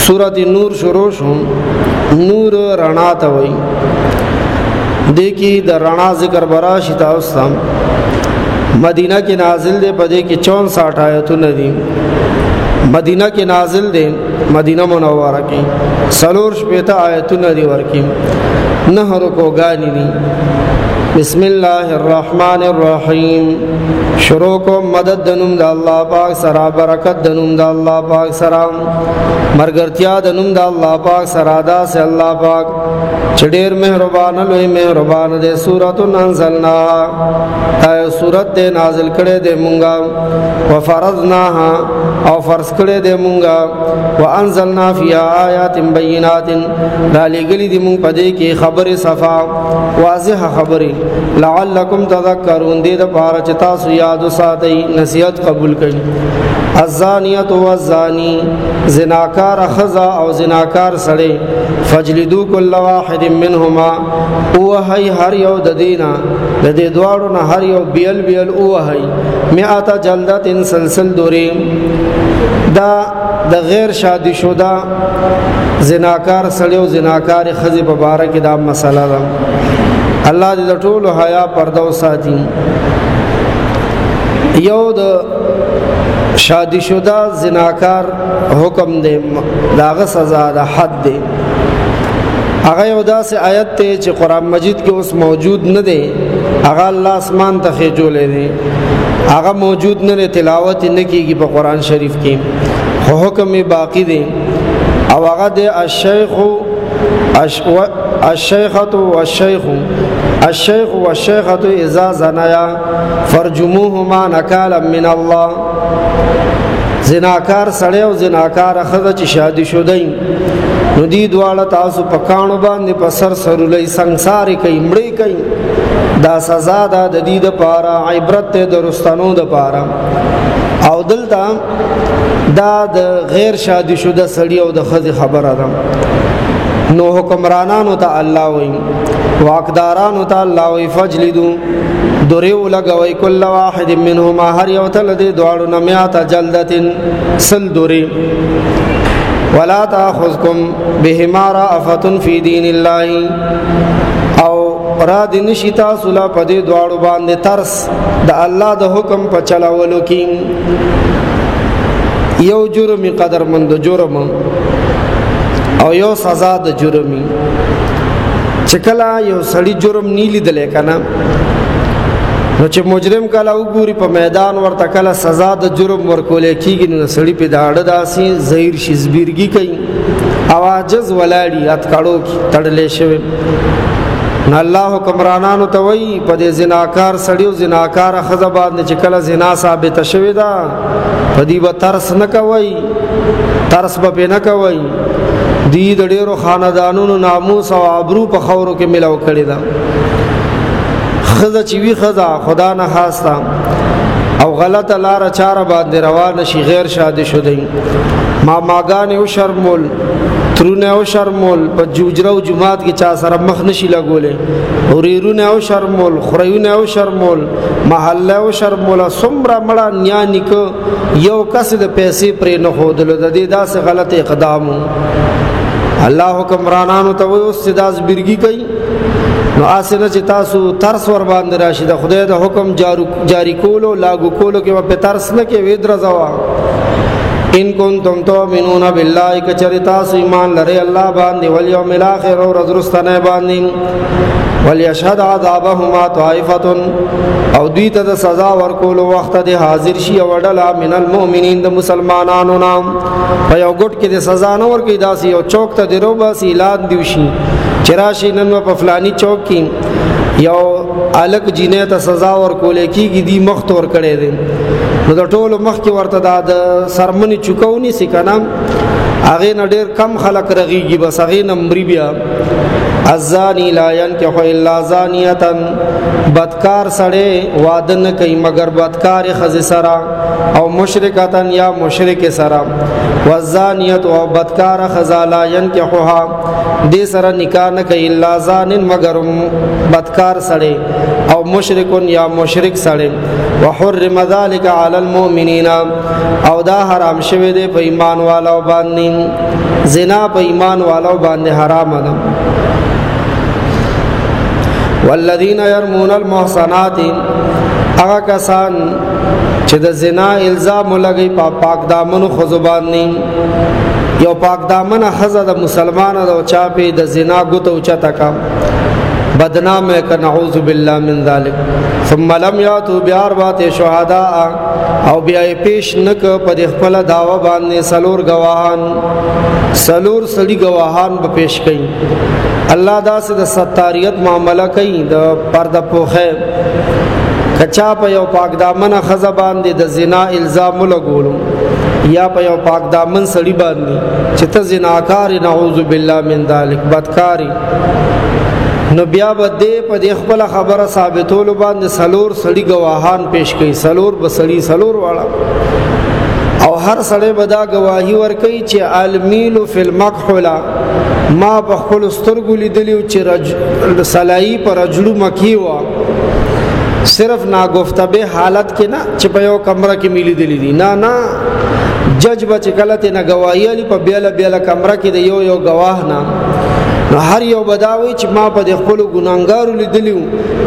سورۃ نور شروع شو. نور رڼا ته وای دیکي د رڼا ذکر برا شتا اوسم مدینہ کې نازل دی په دې کې 64 آیتونه دي. مدینہ کې نازل دی مدینہ منوره کې سلور شپته آیتونه دي ورکی نه رکو غانی دي. بسم الله الرحمن الرحیم. شروع کو مدد دنم د الله پاک سره برکت دنم د الله پاک سره مرګرتیا دنم د الله پاک سره دا سه الله پاک چډیر مهربان لوی مهربان دې سورۃ انزلنا آیا سورۃ دې نازل کړي دې مونږه وفرضناها او فرض کړي دې مونږه وانزلنا فيها آیات بینات دا لګلې دې مونږ پدې کې خبره صفا واضح خبره لعلکم تذکرون دې د پاره چې تاسو یاد ساتئ نصیحت قبول کړئ. الزانیۃ والزانی زناکار خزا او زناکار سړی فجلدوا كل واحد منهما وهي هر یو د دینا د دې دواړو نه هر یو بیل بیل وهي 100 جلدت سلسل دوری. دا د غیر شادي شودا زناکار سړی او زناکار خزي په باره کې دا مسله ده. الله دې ټول حیا پرده ساتي. یو د شادي شودا زناکار حکم دی داغه سزا د حد دی. هغه یو داسې آیت ته چې قران مجید کې اوس موجود نه دی. هغه الله اسمان ته خېجولې دی. هغه موجود نه دی تلاوت نه کیږي په قران شریف کې خو حکم باقی دی. او هغه د الشیخة والشیخة اذا زنایا فرجموهما نکالا من الله. زناکار سړی او زناکار خزه چې شادي شودای نو دی دواړه تاسو په کانو باندې په سر سرولې سنگساري کوي مړی کوي. دا سزا ده د دې د پاره عبرت ته درستانو د پاره. او دلته دا د غیر شادي شوده سړی او د خزه خبره ده. نو حکمرانانو ته الله وایي واقدارانو ته الله وایي فجلدو دوریو لګوي کل واحد منهما هر یو تل دې دواړو نه 100 جلدتن سل دوری. ولا تاخذكم بهما رأفة في دين الله او را دین شتا سلا پدې دواړو باندې ترس د الله د حکم په چلاولو کې یو جرم قدرمند جرم او یو سزا د جرمي. چکلا یو سړی جرم نیلی دلې کنه نو چې مجرم کله وګوري په میدان ورته کله سزا د جرم ورکول کېږي نو سړی په داړه داسي زهیر شزبیرګي کوي اواجز ولاړی اتکړو تړلې شوی. نو الله حکمرانانو ته وایي په دې زناکار سړی او زناکار خزه باندې چې کله زنا ثابت شوی دا په دې به ترس نه کوي ترس به نه کوي. دی د ډیرو خاندانونو ناموس او ابرو په خورو کې ملاو کړی دا. خزه چې وی خزه خدا نه خاصه او غلطه لار چاره باندې روان شي غیر شادي شودي ما ماګان او شرمول ترونه او شرمول په جوجرو جمعات کې چا سره مخ نشي لګولې اوريرونه او شرمول خريونه او شرمول محله او شرمول سمرا مړه نیا نیک یو کس د پیسې پرې نه خودل د دې داسې غلط اقدام. الله حکمرانانو ته وایي استداز برګي کوي نو اسنه چې تاسو ترس ور باندې راشي د خدای د حکم جاری کولو لاګو کولو کې په ترس نه کې وې درځوا. ان کنتم تؤمنون بالله کچریتا سو ایمان لري الله باندې ول یوم الاخر او رزرستانه باندې وليشهد عذابهما طائفه او دوی ته د سزا ورکول وخت د حاضر شي وډلا من المؤمنین د مسلمانانو نام په یو ګټ کې د سزا نه ورکې داسي او چوک ته درو بس اعلان دیوشي چراشي نن په فلاني چوک کې یو الک جینې ته سزا ورکول کېږي دی مخ تور کړي دي نو د ټولو مخ کې ورته د سرمنی چوکونی سکنام هغه نډیر کم خلک رغيږي بس هغه نمبر بیا الزانی لا ينکح الا زانیه بدکار سړی واده نه کوي مگر بدکار خزه سره او مشرکتن یا مشرک سره والزانیه او بدکار خزه لا ينکحها دې سره نکاح نه کوي الا زانن مگر بدکار سړی او مشرکون یا مشرک سړی وحرم ذلك على المؤمنین او دا حرام شوی دی په ایمان والو باندې زنا په ایمان والو باندې حرام ده والذین يرمون المحصنات هغه کسان چې د زنا الزام لګي په پاک دامن خو زبانی یو پاک دامن حزه د مسلمان او چاپی د زنا غوتو چتا کا بدنام ک نعوذ بالله من ذلک ثم لم یاتوا باربعه شهداء او بیا پیش نک په خپل داوا باندې سلور گواهان سلور سړي گواهان به پیش کړي الله دا سه د ستاریت معاملہ کوي د پرده پوخه کچا په یو پاک دامن خزه باندې د زنا الزام لګولو یا په یو پاک دامن سړي باندې چې ته زناکار نعوذ بالله من ذلک بدکاری نو بیا به دې په دې خپل خبره ثابتولو باندې سلور سړي گواهان پیش کړي سلور بسړي سلور واړه او هر سړی به دا گواهی ورکړي چې المیل فی المکحله ما په خپل سترګو لیدلی چې سلایی پر رجلو مکی و صرف ناگفتبه حالت کې نه چې په یو کمره کې ملي دي نه جج بچ غلطه نه گواهی علی په بیل کمره کې د یو گواه نه نو هر یو بداوی چې ما په خپل ګناګارو لیدلیو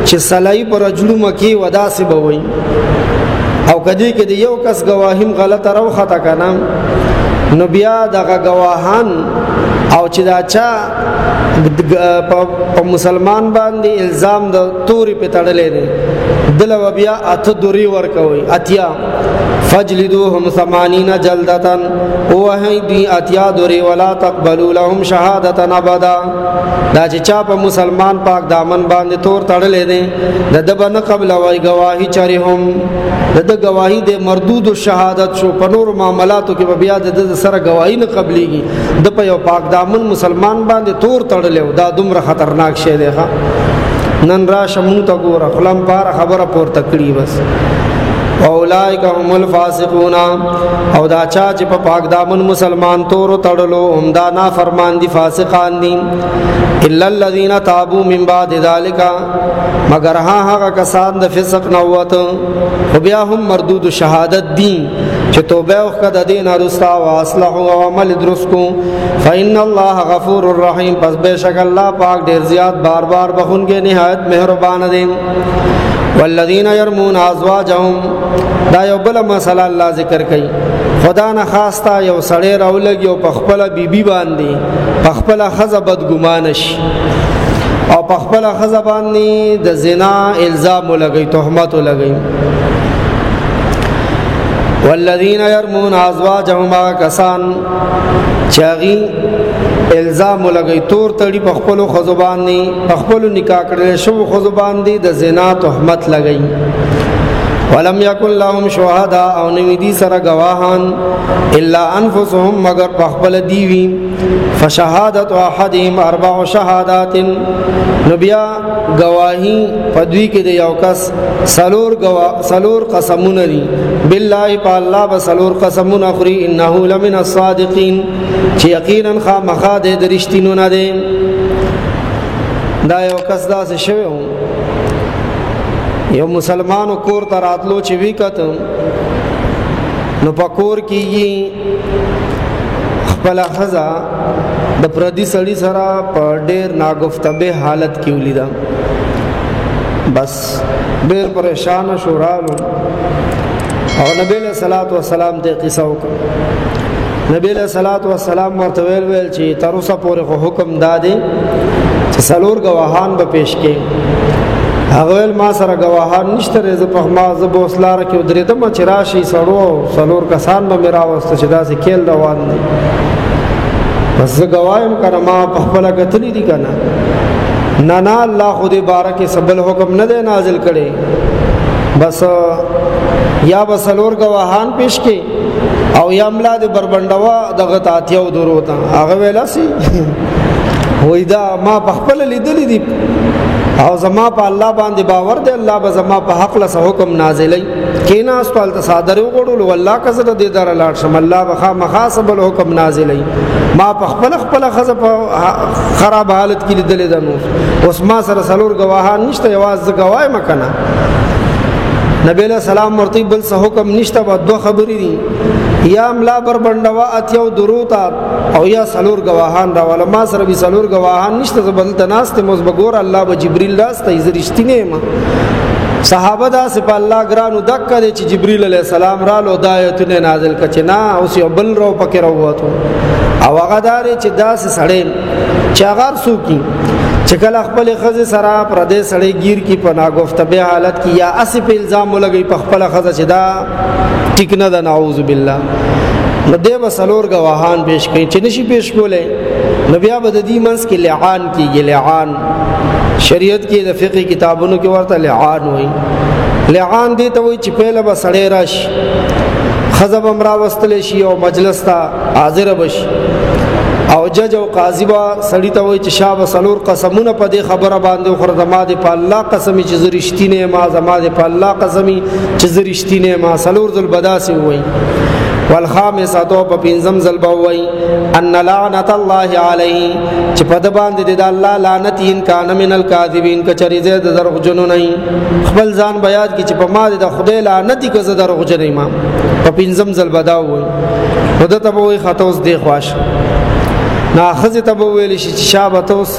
چې سلای پر رجلو مکی ودا سی بوي او کدی کې د یو کس گواهیم غلطه راو خطا کنه نو بیا دغه گواهان او چې دا چا په مسلمان باندې الزام د توري په تړلې دي دلو بیا اته دوری ورکوي اتیا فجلدوهم 80 جلدتن وهدي اتیا دوری ولا تقبلوا لهم شهادتا ابدا دا چې چا په مسلمان پاک دامن باندې تور تړلې دي د بن قبل وای گواہی چاري هم د گواہی د مردود شهادت شو په نور معاملاتو کې بیا د سره گواہی نه قبليږي د په یو پاک دامن مسلمان باندې تور تړلې دا دومره خطرناک شی دی نن را شمو تا ګوره خلم بار خبره پور تکړی بس اولائک هم الفاسقون او دا چا چې په پاک دامن مسلمان تور تړلو هم دا نافرمان دي فاسقان دي الا الذين تابوا من بعد ذلك مگر هغه کسان د فسق نووت خو بیا هم مردود شهادت دي چې توبه وکړه د دین ارستا او اصلاح او عمل درست کو فإن الله غفور الرحیم پس بشک الله پاک ډیر زیات بار بار بخونګي نهایت مهربان دي والذین يرمون ازواجهم دا یو بل مسله الله ذکر کوي خدا نه خاصتا یو سړی راولګي او پخپل بیبي باندې پخپل خزه بدګمان شي او پخپل خزه باندې د زنا الزام لګي تهمت لګي والذین يرمون ازواجهم کسان چاغي الزام لګي تور تړي په خپل خزبان ني په خپل نکاح کړل شو خزبان دي د زنا تهمت لګي ولم يكن لهم شهداء او نویدی سره گواهان الا انفسهم مگر په خپل دیوی فشهادت احدهم 4 شهادات نبیا گواہی پدوی کې د یو کس سلور قسمونه دي بالله بالله بسلور قسمونه اخري انه لمن الصادقين چې یقینا خامخا د رښتینو نه دي دا یو کس دا څه شوی یو مسلمانو کور ته راتلو چې وکړم نو پکور کې خپل خزا د پردي سړي سره په ډېر ناگفتبه حالت کې ولیدا بس ډېر پریشان شورالو او نبی له صلوات و سلام ته قصه وکړه نبی له صلوات و سلام ورته ویل چې تر اوسه پورې حکم دادې چې سلور گواهان به پیش کړي هغه ما سره گواهان نشته زه په ما زه بوسلار کې ودرېدم چې راشي سړو سلور کسان به میرا واست چې داسې کېل روان دي بس زه گوایم کنه ما په خپل غتلی دي کنه نه الله خو دې بارک سبل حکم نه دی نازل کړي بس یا به سلور گواهان پیش کې او یا املا د بربندوا دغه تاتیو دروته هغه ویلاسي وای دا ما په خپل لیدلې دي او زما په الله باندې باور دی الله به زما په حق له حکم نازلې کینا استال تصادر وګړو والله کزه دې دار لاړ شم الله به مخاصب الحكم نازلې ما په خپل خزه په خراب حالت کې لیدلې ده نو اوس ما سره سلور گواهان نشته یواز گواهی مکنه نبی له سلام مرتب بل څه حکم نشته په دوه خبرې دي یا املا بربندوا اتیو دروتا او یا سلور گواهان را ولا ما سره به سلور گواهان نشته زبل تناست مزبګور الله به جبريل راسته زریشتینه ما صحابه دا سپ الله ګرانو دکه چې جبريل عليه السلام را لو دایتونه نازل کچنا اوس یو بل رو پکې راوته او هغه دار چې داس سړې چاغار سوکي چې کله خپل خزه سره پر دې سړې گیر کی پنا گفتبه حالت کی یا اسی په الزام لګي په خپل خزه چې دا ټیک نه ده نعوذ بالله نو دې وسلور گواهان پیش کړي چې نشي پیش کولې نو بیا بد دې منس کې لعان کیږي لعان شریعت کې د فقہی کتابونو کې ورته لعان وایي لعان دې ته وایي چې پهله به سړې راشي خزه امرا واستل شي او مجلس ته حاضر بشي او جج او قاضي با سړی ته وای چې شابه سلور قسمونه په دې خبره باندې خور زما دې په الله قسمی چې زریشتینه ما زما دې په الله قسمی چې زریشتینه ما سلور ذل بداسي وای والخامسه تو په پنځم ذل بوای ان لعنت الله علیه چې په د باندې د الله لعنت ان کان من الکاذبین کچری زه د دروغجنو نه خپل ځان بیان کی چې په ما د خدای لعنت کی زه دروغجنې ما په پنځم ذل بدا وای ودته وای خطوس دی خواش ناخذ ته ویل شي چې شابتوس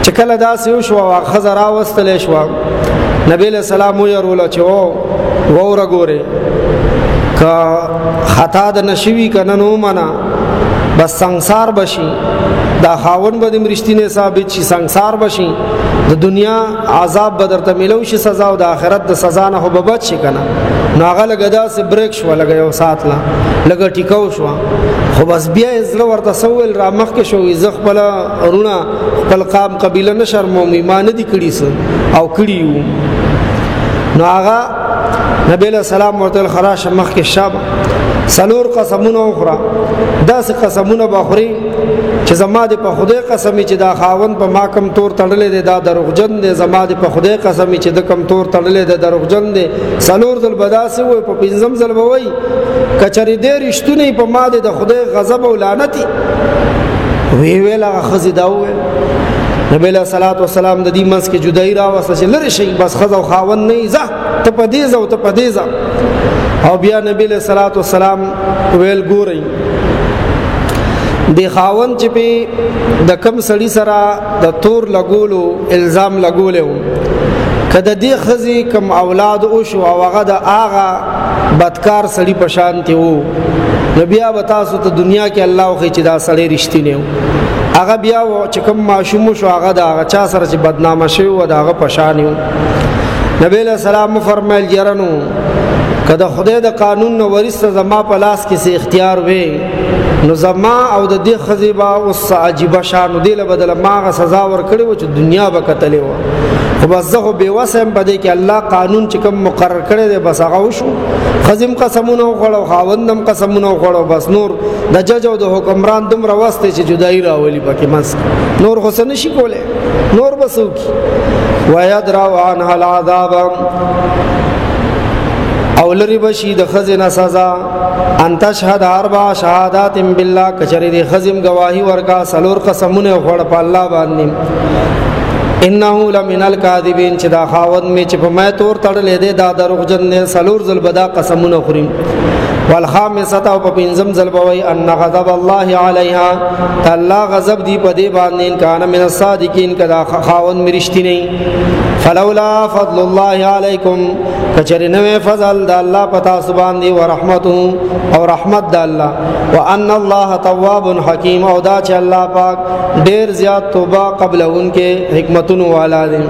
چې کله داسې وشو او خزر راوستل شو نبی له سلام ويرول چې وره ګوره کا خطا د نشوي کنه نو منا بس संसार بشي دا خاون به د مرشتینه ثابت شي संसार بشي د دنیا عذاب بدرته ملو شي سزا او د آخرت د سزا نه وببد شي کنه ناغه لګدا سه بریک شو لګیو سات لا لګ ټیکاو شو خو بس بیا زړه ورته سوال را مخ کې شو زخ بل رونا خپل قام قبيله نشرمو ایمان دي کړي او کړیو نو هغه نبی له سلام ورته خراش مخ کې شاب سلور قسمونه اخرى داس قسمونه باخري چې زما د په خدای قسمی چې دا خاون په ما کم تور تړلې ده دا دروغجن ده زما د په خدای قسمی چې د کم تور تړلې ده دروغجن ده سلور ذل بداسه وي په پنځم ذل وي کچری دې رښتونی په ما د خدای غضب او لعنت وی ویلا خزي داوه نبی له صلوات و سلام د دې منس کې جدای را وسه چې لری شي بس خزو خاون نه زه ته پدې زو ته پدې ز او بیا نبی له صلوات و سلام ویل ګورئ د خاون چې په د کم سړی سره د تور لګولو الزام لګولو کله دې خزي کم اولاد او شو او هغه د اغا بدکار سړی په شان ته وو نبی ابا تاسو ته دنیا کې الله خو چې دا سړی رښتینی وو هغه بیا چې کوم ماشوم شو هغه دا هغه چا سره چې بدنامه شوی و دا هغه پشانیو نبی له سلام فرمایل جرنو کله خدای د قانون نو ورثه زما په لاس کې سي اختیار وې نو زما او د دې خزیبا اوس عجیب شان دی له بدل ماغه سزا ور کړی و چې دنیا به کتلې و خو بس زه به وسم بده کې الله قانون چې کوم مقرر کړی دی بس هغه وشو خزم قسمونه غړو خاوندم قسمونه غړو بس نور د جج او د حکمران دم راوسته چې جدای راولي پکې مس نور حسن شي کوله نور بسوک ويدرا عنها العذاب او لری بشی د خزنه سزا انت شهد اربع شهادات بالله کچری د خزم گواہی ورکا سلور قسمونه غړ په الله باندې انه لمن الكاذبين چې دا خاوند می چې په مې تور تړلې ده دا دروغجن نه سلور ذل بدا قسمونه خوري والخامسه او په پنځم ذل بوي ان غضب الله عليها تعالی غضب دی په دې باندې کان من الصادقین کدا خاوند مرشتنی فلولا فضل الله علیکم کچری نو فضل د الله پتا سبحان دی ورحمته او رحمت د الله وان الله تواب حکیم او دا چې الله پاک ډیر زیات توبه قبل انکه حکمتونو والا دی